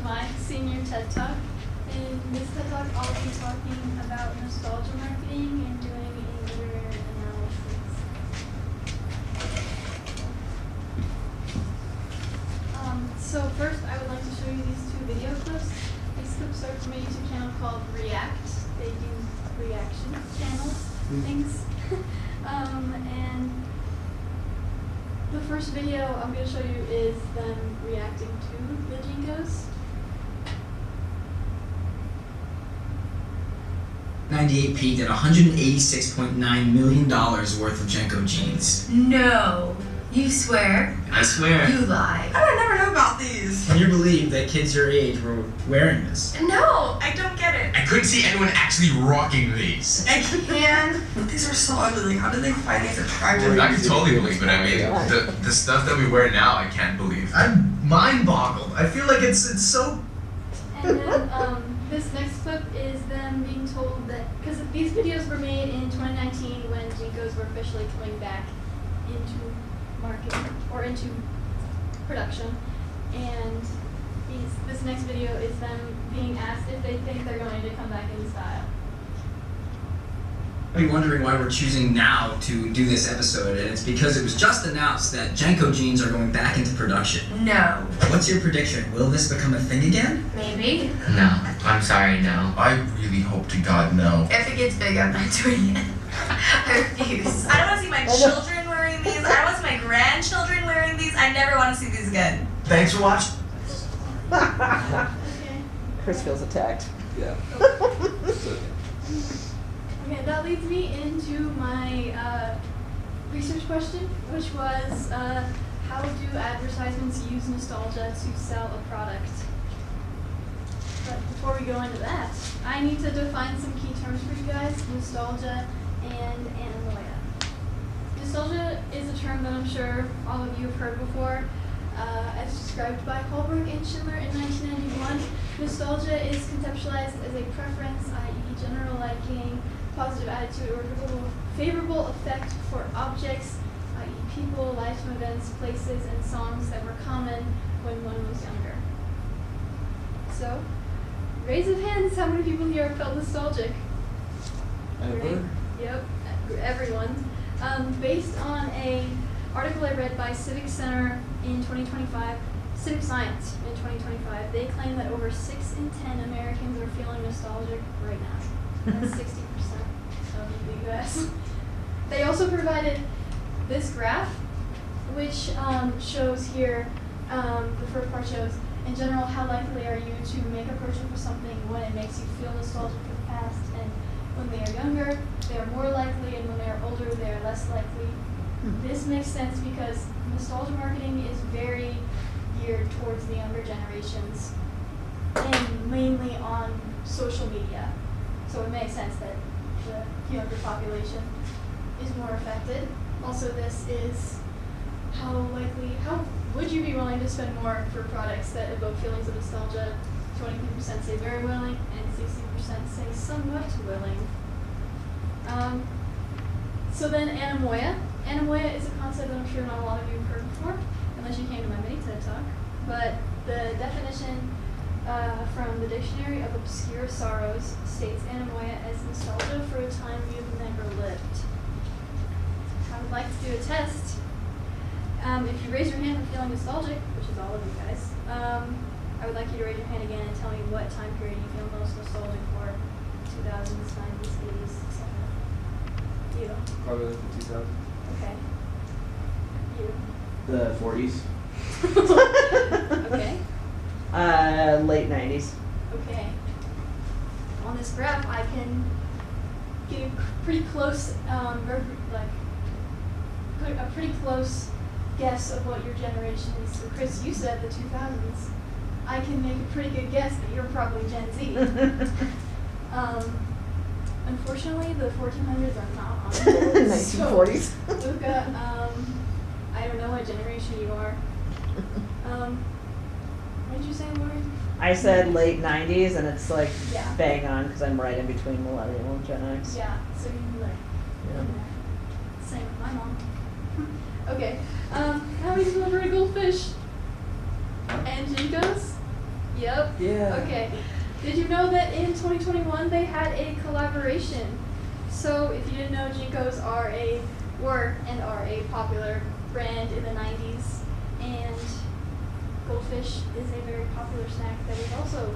to my senior TED Talk. In this TED Talk, I'll be talking about nostalgia marketing and doing a literary analysis. So first, I would like to show you these two video clips. These clips are from a YouTube channel called React. They do reaction channels, things. And the first video I'm going to show you is them reacting to the Jinkos. 98 peaked at $186.9 million worth of Jenko jeans. No. You swear? I swear. You lie. I would never know about these. Can you believe that kids your age were wearing this? No, I don't get it. I couldn't see anyone actually rocking these. I can. These are so ugly. How do they find these attractive? I can totally believe it. I mean, the stuff that we wear now, I can't believe. I'm mind-boggled. I feel like it's so... And then this next clip is them being told that, because these videos were made in 2019 when Jinkos were officially coming back into market or into production, and this next video is them being asked if they think they're going to come back in style. I've been wondering why we're choosing now to do this episode, and it's because it was just announced that Jenko jeans are going back into production. No. What's your prediction? Will this become a thing again? Maybe. No, I'm sorry, no. I really hope to God no. If it gets big, I'm not doing it. I refuse. I don't want to see my children wearing these. I don't want to see my grandchildren wearing these. I never want to see these again. Thanks for watching. Okay. Chris feels attacked. Yeah. Okay, that leads me into my research question, which was how do advertisements use nostalgia to sell a product? But before we go into that, I need to define some key terms for you guys: nostalgia and animoia. Nostalgia is a term that I'm sure all of you have heard before. As described by Holbrook and Schindler in 1991, nostalgia is conceptualized as a preference, i.e. general liking, positive attitude, or favorable effect for objects, i.e. people, life events, places, and songs that were common when one was younger. So, raise of hands, how many people here have felt nostalgic? Ever? Yep, everyone. Based on a article I read by Civic Center in 2025, Civic Science in 2025, they claim that over 6 in 10 Americans are feeling nostalgic right now. That's 60% of the U.S. They also provided this graph, which shows here, the first part shows, in general, how likely are you to make a purchase for something when it makes you feel nostalgic for the past, and when they are younger, they are more likely, and when they are older, they are less likely. This makes sense because nostalgia marketing is very geared towards the younger generations and mainly on social media. So it makes sense that the younger population is more affected. Also, this is how would you be willing to spend more for products that evoke feelings of nostalgia? 23% say very willing and 60% say somewhat willing. So then animoia. Animoia is a concept that I'm sure not a lot of you have heard before, unless you came to my mini TED Talk. But the definition from the Dictionary of Obscure Sorrows states animoia as nostalgia for a time you've never lived. I would like to do a test. If you raise your hand for feeling nostalgic, which is all of you guys, I would like you to raise your hand again and tell me what time period you feel most nostalgic for. 2000s, 90s, 80s, etc. You. Probably like the 2000s. Okay. You. The 40s. Okay. Late 90s. Okay. On this graph, I can get a pretty close, put a pretty close guess of what your generation is. So Chris, you said the 2000s. I can make a pretty good guess that you're probably Gen Z. Unfortunately, the 1400s are not on the list. 1940s. So, Luka, I don't know what generation you are. What did you say, Lori? I said late 90s, and it's like Yeah. bang on because I'm right in between millennial and Gen X. Yeah, so you like Yeah. same with my mom. Okay. How many people have heard of goldfish? And Jinkos? Yep. Yeah. Okay. Did you know that in 2021 they had a collaboration? So if you didn't know, Jinkos were a popular brand in the 90s, and goldfish is a very popular snack that was also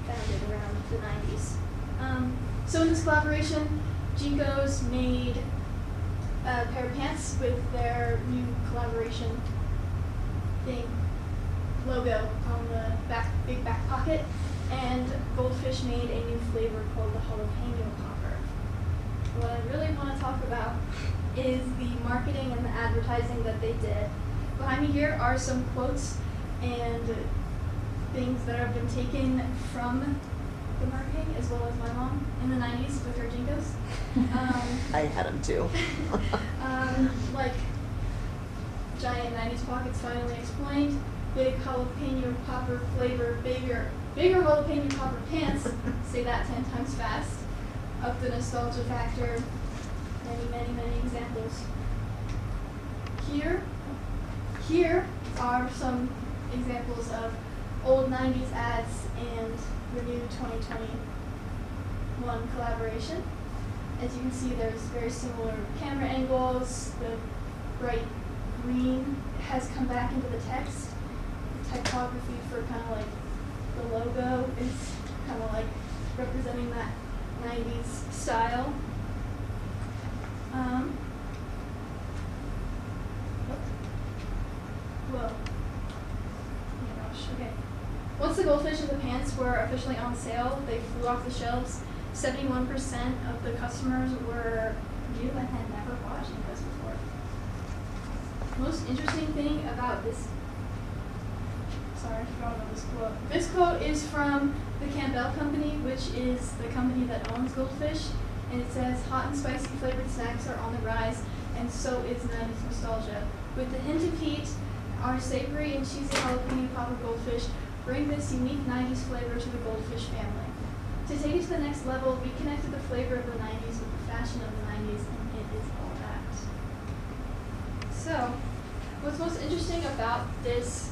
founded around the 90s. So in this collaboration, Jinkos made a pair of pants with their new collaboration thing logo on the big back pocket, and Goldfish made a new flavor called the jalapeno popper. What I really want to talk about is the marketing and the advertising that they did. Behind me here are some quotes and things that have been taken from the marketing, as well as my mom in the 90s with her Jinkos. I had them too. Like giant 90s pockets finally explained, big jalapeno popper flavor, bigger jalapeno popper pants, say that 10 times fast, up the nostalgia factor, many examples. Here are some examples of old 90s ads and the new 2021 collaboration. As you can see, there's very similar camera angles. The bright green has come back into the text. The typography for kind of like the logo is kind of like representing that 90s style. Whoa. Oh my gosh, okay. Once the goldfish and the pants were officially on sale, they flew off the shelves. 71% of the customers were new and had never bought Jinkos before. Most interesting thing about this, sorry, I forgot about this quote. This quote is from the Campbell Company, which is the company that owns Goldfish, and it says, "Hot and spicy flavored snacks are on the rise, and so is 90s nostalgia. With the hint of heat, our savory and cheesy jalapeno popper goldfish bring this unique 90s flavor to the Goldfish family. To take it to the next level, we connected the flavor of the 90s with the fashion of the 90s, and it is all that." So, what's most interesting about this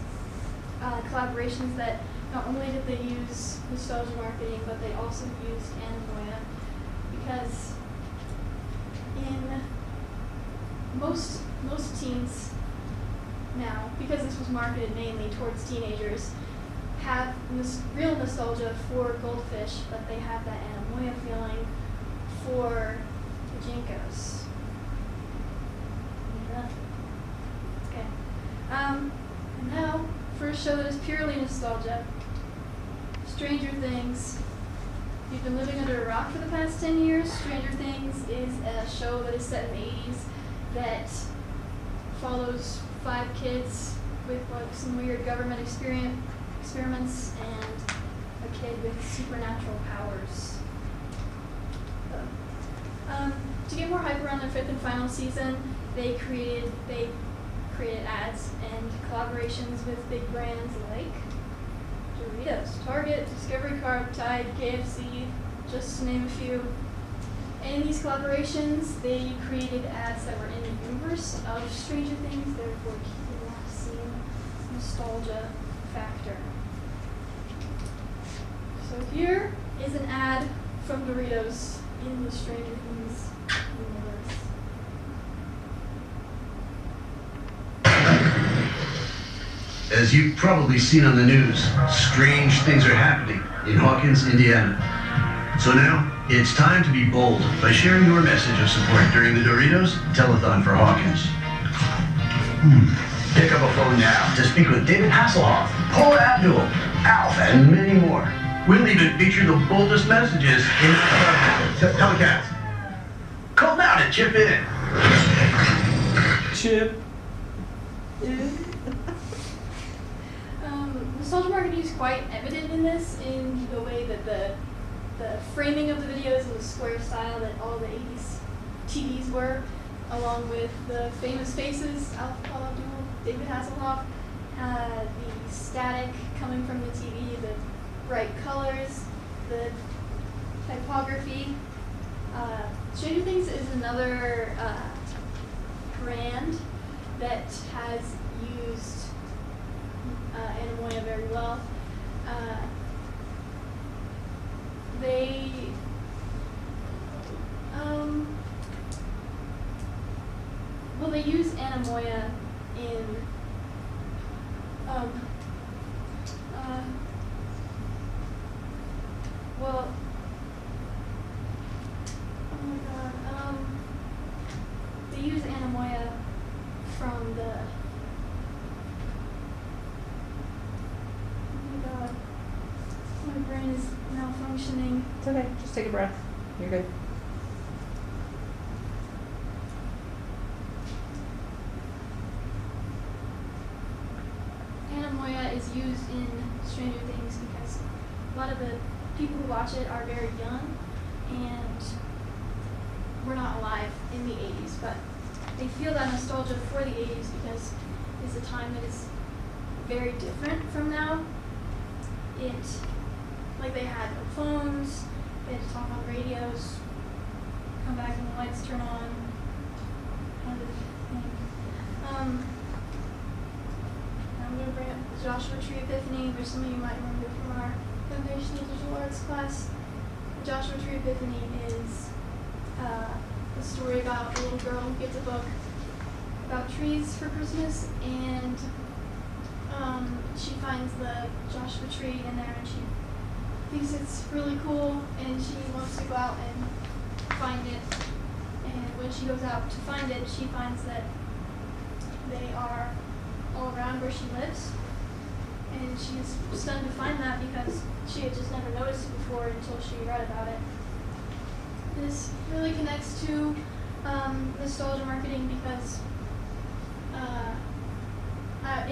collaboration is that not only did they use nostalgia marketing, but they also used Animoya, because in most teens now, because this was marketed mainly towards teenagers, have real nostalgia for Goldfish, but they have that Animoya feeling for the Jinkos. Yeah. Okay. And now, for a show that is purely nostalgia, Stranger Things. If you've been living under a rock for the past 10 years, Stranger Things is a show that is set in the 80s that follows 5 kids with like some weird government experiments and a kid with supernatural powers. To get more hype around their 5th and final season, they created ads and collaborations with big brands like Doritos, Target, Discovery Card, Tide, KFC, just to name a few. In these collaborations, they created ads that were in the universe of Stranger Things, therefore keeping that same nostalgia factor. So here is an ad from Doritos in the Stranger Things universe. As you've probably seen on the news, strange things are happening in Hawkins, Indiana. So now, it's time to be bold by sharing your message of support during the Doritos Telethon for Hawkins. Pick up a phone now to speak with David Hasselhoff, Paul Abdul, Alf, and many more. We'll even feature the boldest messages in the telecast. Call now to chip in. Chip. Nostalgia marketing is quite evident in this, in the way that the framing of the videos and the square style that all the 80s TVs were, along with the famous faces, Alf, Paul Abdul, David Hasselhoff, the static coming from the TV, the bright colors, the typography. Stranger Things is another brand that has used Animoya very well. they use Anamoya in well, oh my god, they use Anamoya from the, oh my god, my brain is malfunctioning. It's okay. Just take a breath. You're good. Anamoya is used in Stranger Things because a lot of the people who watch it are very young and were not alive in the 80s, but they feel that nostalgia for the 80s because it's a time that is very different from now. Like they had no phones, they had to talk on radios, come back when the lights turn on, kind of thing. I'm going to bring up the Joshua Tree Epiphany, which some of you might remember from our Foundational Visual Arts class. The Joshua Tree Epiphany is a story about a little girl who gets a book about trees for Christmas, and she finds the Joshua tree in there, and she thinks it's really cool, and she wants to go out and find it. And when she goes out to find it, she finds that they are all around where she lives, and she's stunned to find that because she had just never noticed it before until she read about it. This really connects to nostalgia marketing because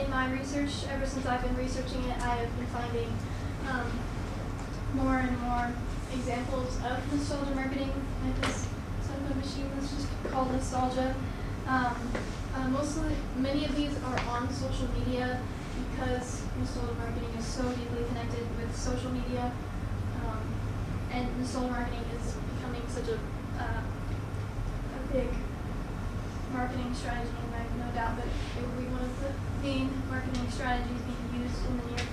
in my research, ever since I've been researching it, I have been finding more and more examples of nostalgia marketing, like this type of machine that's just called nostalgia. Many of these are on social media because nostalgia marketing is so deeply connected with social media, and nostalgia marketing is becoming such a big marketing strategy, and I have no doubt that it will be one of the main marketing strategies being used in the near